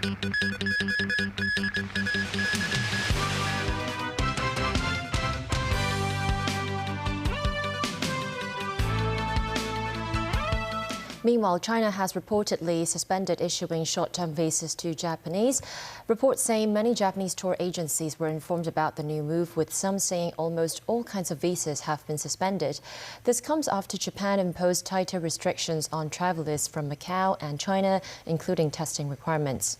Meanwhile, China has reportedly suspended issuing short-term visas to Japanese. Reports say many Japanese tour agencies were informed about the new move, with some saying almost all kinds of visas have been suspended. This comes after Japan imposed tighter restrictions on travelers from Macau and China, including testing requirements.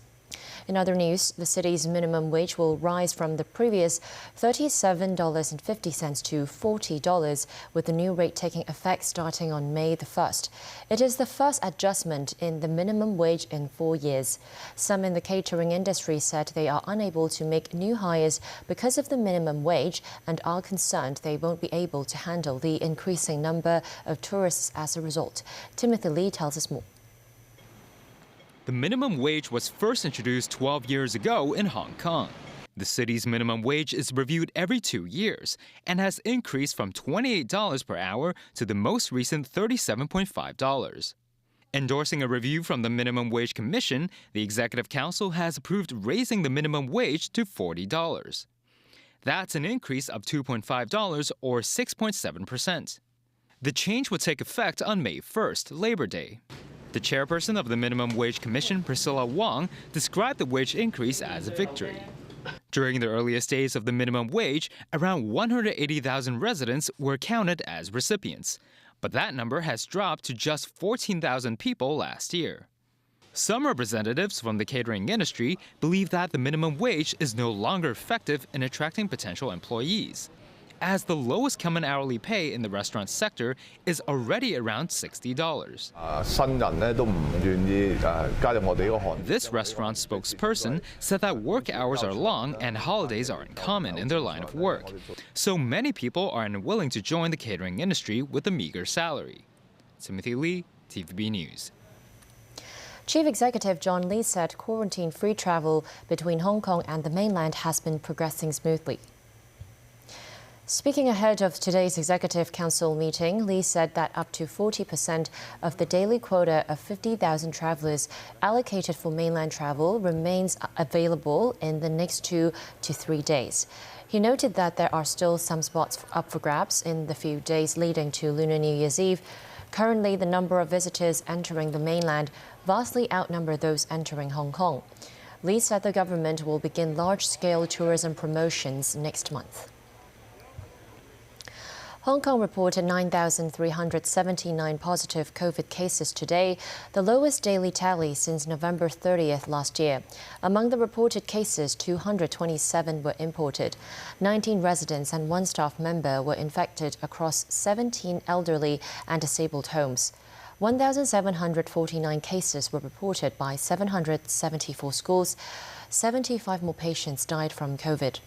In other news, the city's minimum wage will rise from the previous $37.50 to $40, with the new rate taking effect starting on May the 1st. It is the first adjustment in the minimum wage in 4 years. Some in the catering industry said they are unable to make new hires because of the minimum wage and are concerned they won't be able to handle the increasing number of tourists as a result. Timothy Lee tells us more. The minimum wage was first introduced 12 years ago in Hong Kong. The city's minimum wage is reviewed every 2 years and has increased from $28 per hour to the most recent $37.5. Endorsing a review from the Minimum Wage Commission, the Executive Council has approved raising the minimum wage to $40. That's an increase of $2.5 or 6.7%. The change will take effect on May 1st, Labor Day. The chairperson of the Minimum Wage Commission, Priscilla Wong, described the wage increase as a victory. During the earliest days of the minimum wage, around 180,000 residents were counted as recipients, but that number has dropped to just 14,000 people last year. Some representatives from the catering industry believe that the minimum wage is no longer effective in attracting potential employees, as the lowest common hourly pay in the restaurant sector is already around $60. This restaurant spokesperson said that work hours are long and holidays are uncommon in their line of work, so many people are unwilling to join the catering industry with a meager salary. Timothy Lee, TVB News. Chief Executive John Lee said quarantine-free travel between Hong Kong and the mainland has been progressing smoothly. Speaking ahead of today's Executive Council meeting, Lee said that up to 40% of the daily quota of 50,000 travellers allocated for mainland travel remains available in the next 2 to 3 days. He noted that there are still some spots up for grabs in the few days leading to Lunar New Year's Eve. Currently, the number of visitors entering the mainland vastly outnumber those entering Hong Kong. Lee said the government will begin large-scale tourism promotions next month. Hong Kong reported 9,379 positive COVID cases today, the lowest daily tally since November 30th last year. Among the reported cases, 227 were imported. 19 residents and 1 staff member were infected across 17 elderly and disabled homes. 1,749 cases were reported by 774 schools. 75 more patients died from COVID.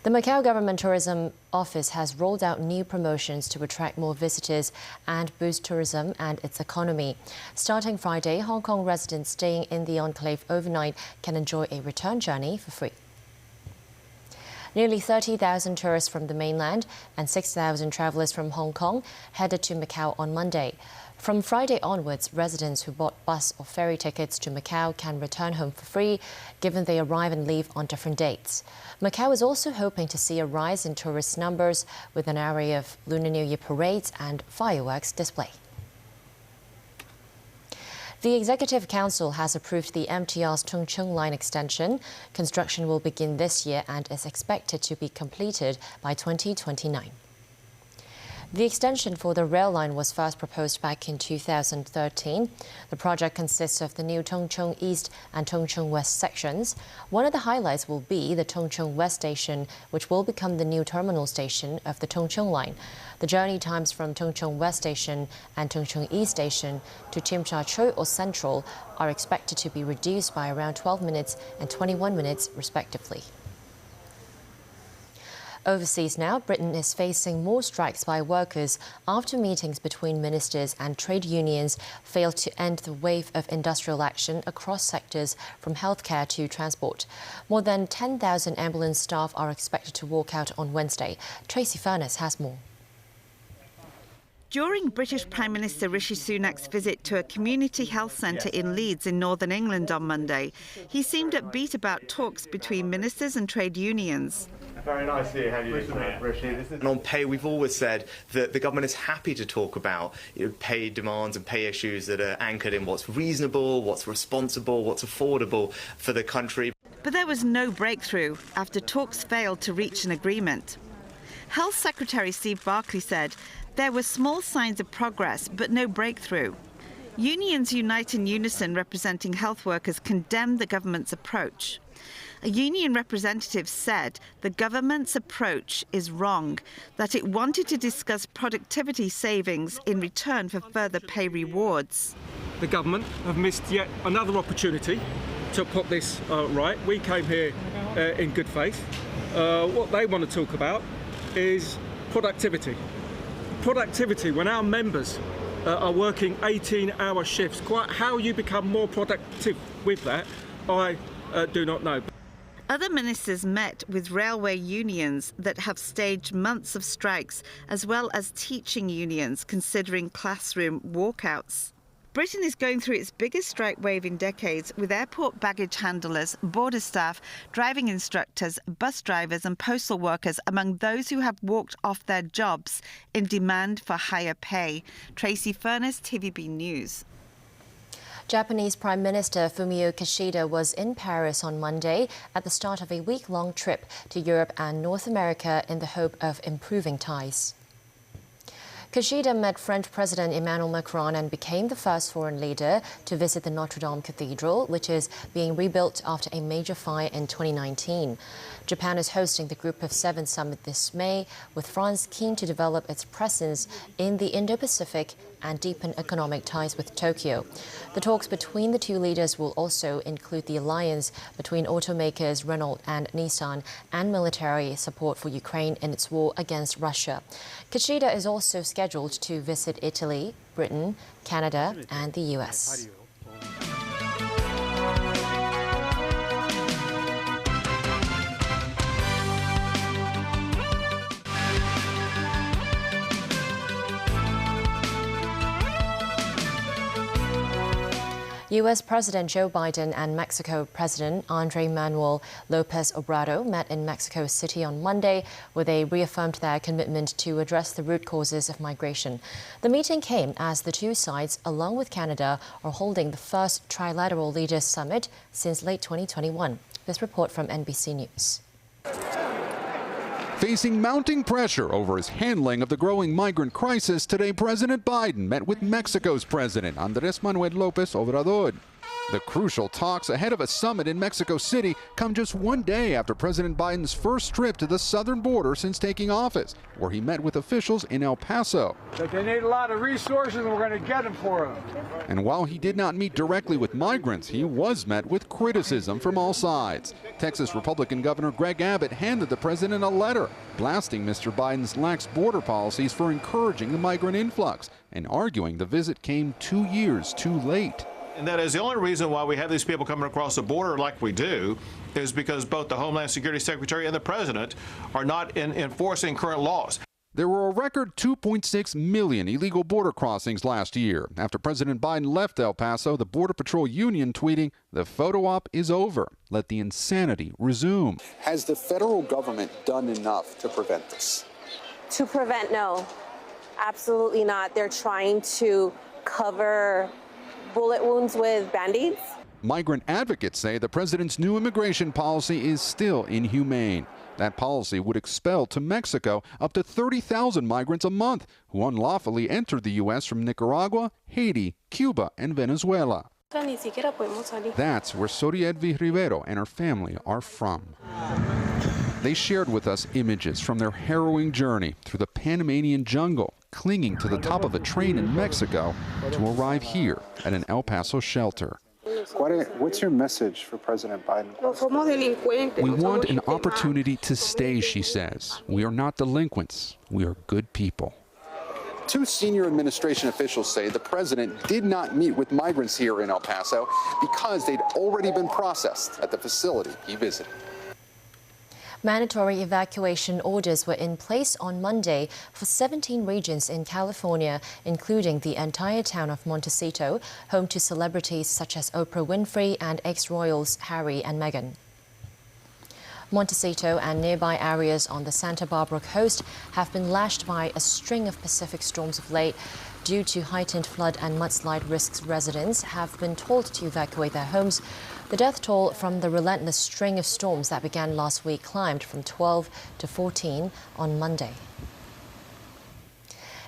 The Macau Government Tourism Office has rolled out new promotions to attract more visitors and boost tourism and its economy. Starting Friday, Hong Kong residents staying in the enclave overnight can enjoy a return journey for free. Nearly 30,000 tourists from the mainland and 6,000 travellers from Hong Kong headed to Macau on Monday. From Friday onwards, residents who bought bus or ferry tickets to Macau can return home for free, given they arrive and leave on different dates. Macau is also hoping to see a rise in tourist numbers with an array of Lunar New Year parades and fireworks display. The Executive Council has approved the MTR's Tung Chung line extension. Construction will begin this year and is expected to be completed by 2029. The extension for the rail line was first proposed back in 2013. The project consists of the new Tung Chung East and Tung Chung West sections. One of the highlights will be the Tung Chung West station, which will become the new terminal station of the Tung Chung line. The journey times from Tung Chung West station and Tung Chung East station to Tsim Sha Tsui or Central are expected to be reduced by around 12 minutes and 21 minutes, respectively. Overseas now, Britain is facing more strikes by workers after meetings between ministers and trade unions failed to end the wave of industrial action across sectors from healthcare to transport. More than 10,000 ambulance staff are expected to walk out on Wednesday. Tracy Furness has more. During British Prime Minister Rishi Sunak's visit to a community health centre in Leeds in northern England on Monday, he seemed upbeat about talks between ministers and trade unions. Very nice to have you, Rishi. And on pay, we've always said that the government is happy to talk about pay demands and pay issues that are anchored in what's reasonable, what's responsible, what's affordable for the country. But there was no breakthrough after talks failed to reach an agreement. Health Secretary Steve Barclay said there were small signs of progress, but no breakthrough. Unions Unite in Unison representing health workers condemned the government's approach. A union representative said the government's approach is wrong, that it wanted to discuss productivity savings in return for further pay rewards. The government have missed yet another opportunity to put this right. We came here in good faith. What they want to talk about is productivity. Productivity, when our members are working 18-hour shifts, quite how you become more productive with that, I do not know. Other ministers met with railway unions that have staged months of strikes, as well as teaching unions considering classroom walkouts. Britain is going through its biggest strike wave in decades, with airport baggage handlers, border staff, driving instructors, bus drivers and postal workers among those who have walked off their jobs in demand for higher pay. Tracy Furness, TVB News. Japanese Prime Minister Fumio Kishida was in Paris on Monday at the start of a week-long trip to Europe and North America in the hope of improving ties. Kishida met French President Emmanuel Macron and became the first foreign leader to visit the Notre Dame Cathedral, which is being rebuilt after a major fire in 2019. Japan is hosting the Group of Seven summit this May, with France keen to develop its presence in the Indo-Pacific and deepen economic ties with Tokyo. The talks between the two leaders will also include the alliance between automakers Renault and Nissan and military support for Ukraine in its war against Russia. Kishida is also scheduled to visit Italy, Britain, Canada and the US. U.S. President Joe Biden and Mexico President Andrés Manuel Lopez Obrador met in Mexico City on Monday, where they reaffirmed their commitment to address the root causes of migration. The meeting came as the two sides, along with Canada, are holding the first trilateral leaders summit since late 2021. This report from NBC News. Facing mounting pressure over his handling of the growing migrant crisis, today President Biden met with Mexico's President Andrés Manuel Lopez Obrador. The crucial talks ahead of a summit in Mexico City come just one day after President Biden's first trip to the southern border since taking office, where he met with officials in El Paso. But they need a lot of resources, and we're going to get them for them. And while he did not meet directly with migrants, he was met with criticism from all sides. Texas Republican Governor Greg Abbott handed the president a letter blasting Mr. Biden's lax border policies for encouraging the migrant influx and arguing the visit came 2 years too late. And that is the only reason why we have these people coming across the border like we do is because both the Homeland Security Secretary and the President are not enforcing current laws. There were a record 2.6 million illegal border crossings last year. After President Biden left El Paso, the Border Patrol Union tweeting, "The photo op is over. Let the insanity resume." Has the federal government done enough to prevent this? To prevent, no. Absolutely not. They're trying to cover bullet wounds with Band-Aids. Migrant advocates say the president's new immigration policy is still inhumane. That policy would expel to Mexico up to 30,000 migrants a month who unlawfully entered the U.S. from Nicaragua, Haiti, Cuba, and Venezuela. That's where Soria Edvi Rivero and her family are from. They shared with us images from their harrowing journey through the Panamanian jungle, clinging to the top of a train in Mexico to arrive here at an El Paso shelter. What's your message for President Biden? We want an opportunity to stay, she says. We are not delinquents. We are good people. Two senior administration officials say the president did not meet with migrants here in El Paso because they'd already been processed at the facility he visited. Mandatory evacuation orders were in place on Monday for 17 regions in California, including the entire town of Montecito, home to celebrities such as Oprah Winfrey and ex-royals Harry and Meghan. Montecito and nearby areas on the Santa Barbara coast have been lashed by a string of Pacific storms of late. Due to heightened flood and mudslide risks, residents have been told to evacuate their homes. The death toll from the relentless string of storms that began last week climbed from 12 to 14 on Monday.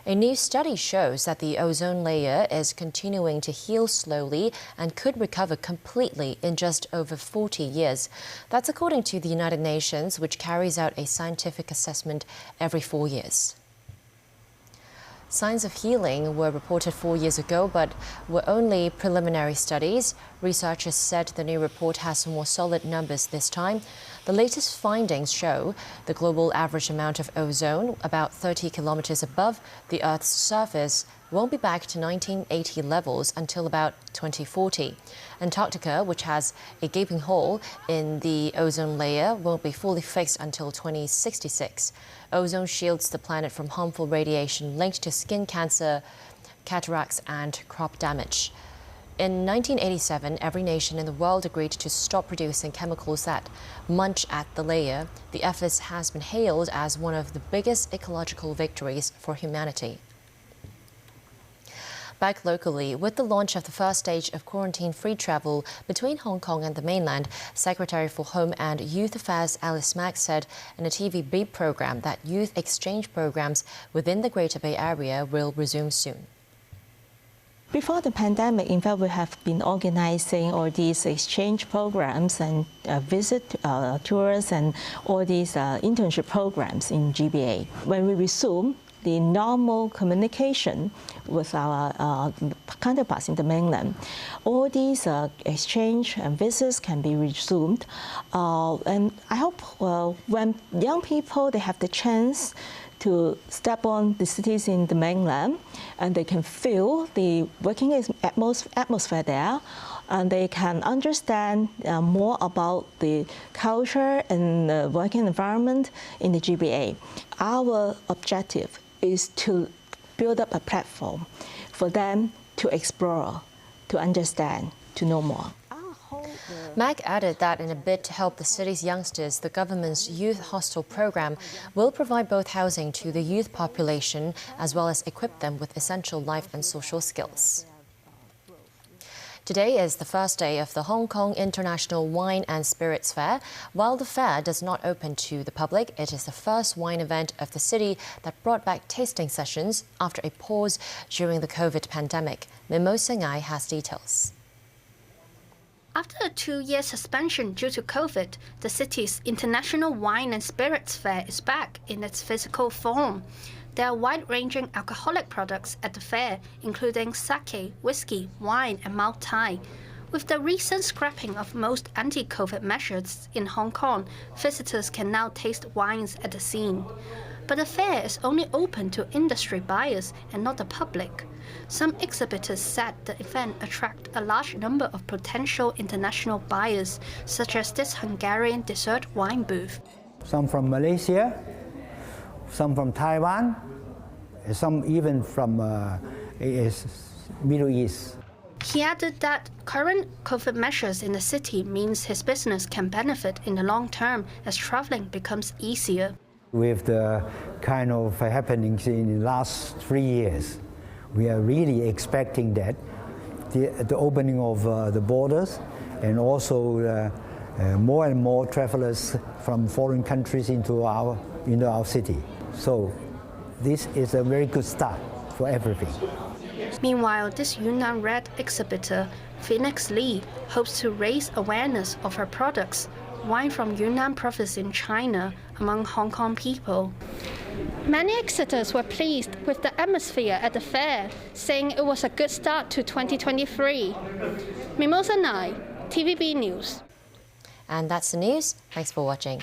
A new study shows that the ozone layer is continuing to heal slowly and could recover completely in just over 40 years. That's according to the United Nations, which carries out a scientific assessment every 4 years. Signs of healing were reported 4 years ago, but were only preliminary studies. Researchers said the new report has more solid numbers this time. The latest findings show the global average amount of ozone, about 30 kilometers above the Earth's surface, won't be back to 1980 levels until about 2040. Antarctica, which has a gaping hole in the ozone layer, won't be fully fixed until 2066. Ozone shields the planet from harmful radiation linked to skin cancer, cataracts, and crop damage. In 1987, every nation in the world agreed to stop producing chemicals that munch at the layer. The effort has been hailed as one of the biggest ecological victories for humanity. Back locally, with the launch of the first stage of quarantine-free travel between Hong Kong and the mainland, Secretary for Home and Youth Affairs Alice Mak said in a TVB program that youth exchange programs within the Greater Bay Area will resume soon. Before the pandemic, in fact, we have been organizing all these exchange programs and visit tours and all these internship programs in GBA. When we resume the normal communication with our counterparts in the mainland, all these exchange and visits can be resumed. And I hope when young people, they have the chance to step on the cities in the mainland, and they can feel the working atmosphere there, and they can understand more about the culture and the working environment in the GBA. Our objective is to build up a platform for them to explore, to understand, to know more. Mak added that in a bid to help the city's youngsters, the government's youth hostel program will provide both housing to the youth population as well as equip them with essential life and social skills. Today is the first day of the Hong Kong International Wine and Spirits Fair. While the fair does not open to the public, it is the first wine event of the city that brought back tasting sessions after a pause during the COVID pandemic. Mimosa Ngai has details. After a 2-year suspension due to COVID, the city's International Wine and Spirits Fair is back in its physical form. There are wide-ranging alcoholic products at the fair, including sake, whiskey, wine, and Mau Tai. With the recent scrapping of most anti-COVID measures in Hong Kong, visitors can now taste wines at the scene. But the fair is only open to industry buyers and not the public. Some exhibitors said the event attracted a large number of potential international buyers, such as this Hungarian dessert wine booth. Some from Malaysia, some from Taiwan, some even from Middle East. He added that current COVID measures in the city means his business can benefit in the long term as traveling becomes easier. With the kind of happenings in the last 3 years, we are really expecting that the opening of the borders and also more and more travelers from foreign countries into our city. So this is a very good start for everything. Meanwhile, this Yunnan Red exhibitor, Phoenix Lee, hopes to raise awareness of her products, wine from Yunnan province in China, among Hong Kong people. Many exhibitors were pleased with the atmosphere at the fair, saying it was a good start to 2023. Mimosa Nai, TVB News. And that's the news. Thanks for watching.